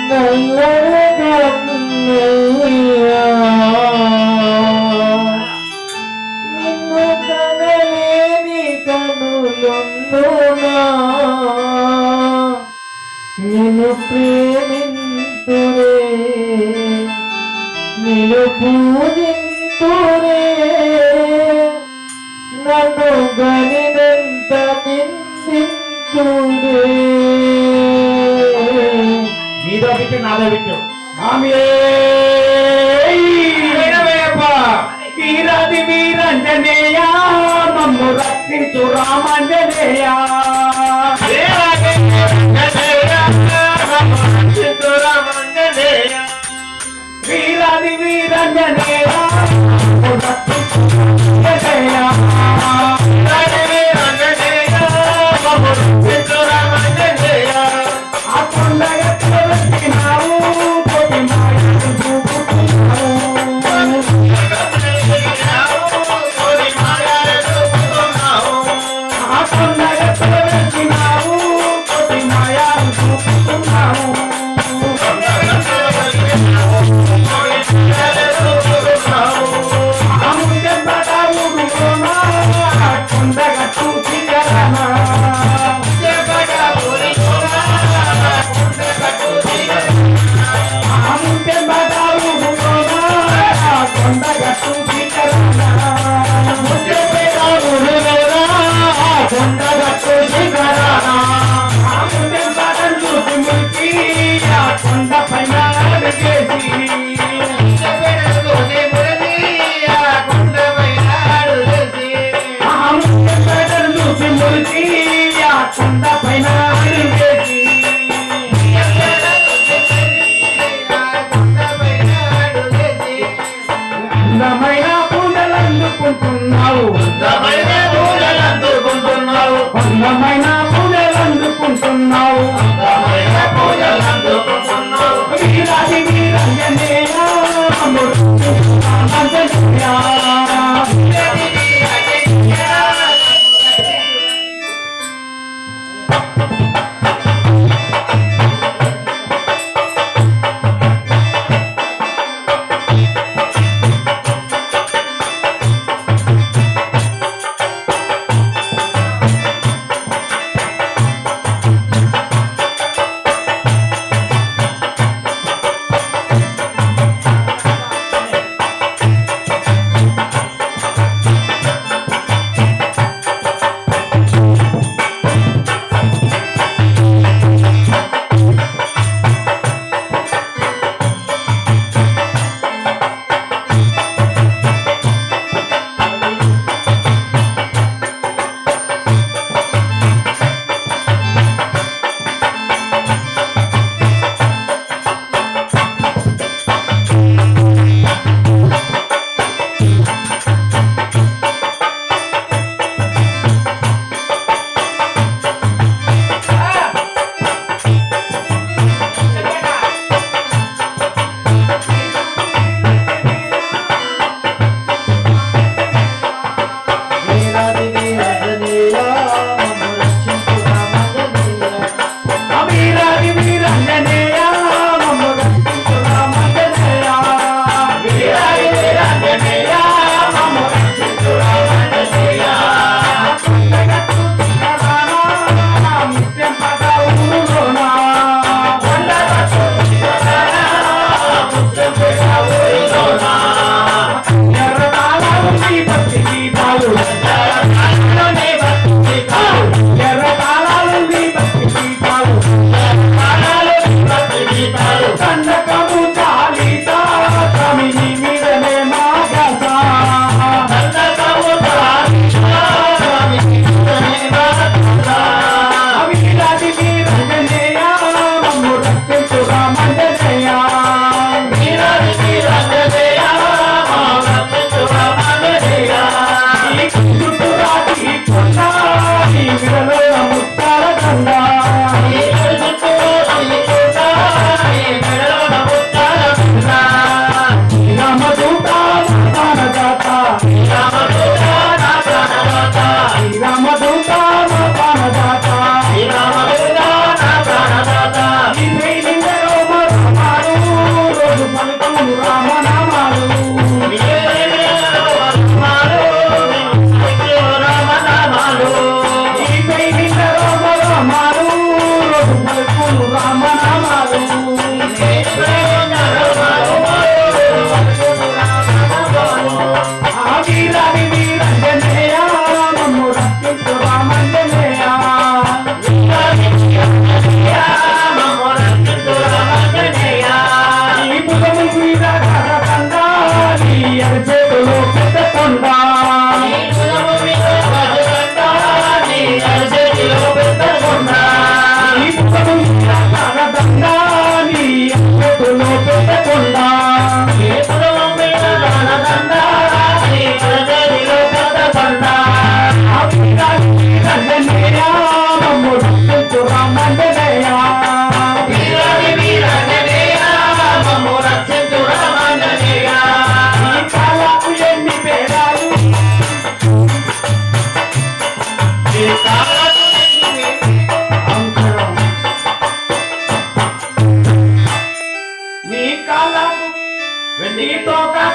నల్లరగన్నయ్యా నిన్ను కనలేని కనులున్నునా నిన్ను ప్రేమింతురే నిన్ను పూజింతురే నన్ను గనినంత నిందింతురే నీదో బిట్టు నాదో బిట్టు వీరాది వీరంజనేయ మమ్ము రక్షించు రామంజనేయ వీరాది వీరంజనేయ ఆ కొండగ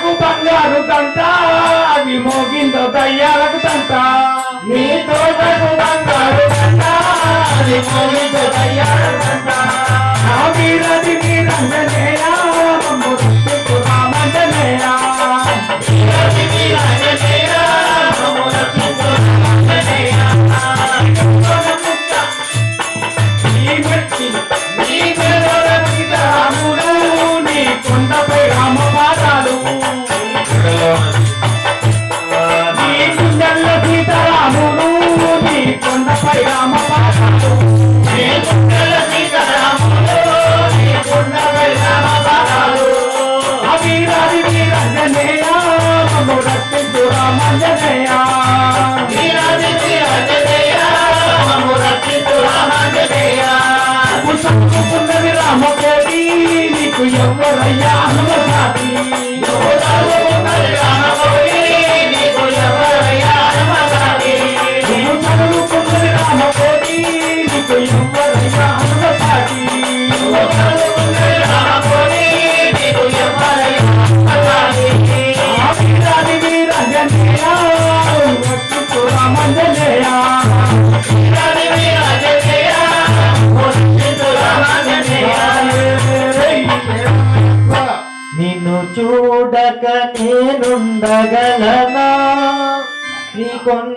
తోటకు బంగారు తంట అది మోగిందో దయ్యాలకు తంట నీ తోటకు బంగారు తంట అది మోగిందో దయ్యాలకు తంట నా వీరది వీరంజనేయ మమ్ము రక్షించు రామంజనేయ వీరది వీరంజనేయ మమ్ము రక్షించు రామంజనేయ నీ మెచ్చి నీ మెడల సీతారాములు నీ కొండపై రామపాదాలు నీ గుండెల్లో సీతారాములు నీ కొండపై రామపాదాలు నీ గుండెల సీతారాములు నీ కొండపై రామపాదాలు వీరాది వీరంజనేయ మమ్ము రక్షించు రామంజనేయ వీరాది వీరంజనేయ మమ్ము రక్షించు రామంజనేయ పున్నమి రామకోటి నీకు ఎవరయ్యా హనుమసాటి నీకు ఎవరయ్యా హనుమసాటి నువ్వు చదువుకున్నది రామకోటి నీకు ఎవరయ్యా హనుమసాటి నీకు ఎవరయ్యా హనుమసాటి వీరాది వీరంజనేయ రక్షించు రామంజనేయ వీరాది వీరంజనేయ రక్షించు రామంజనేయ నిన్ను చూడక నేనుండగలనా నీ కొండ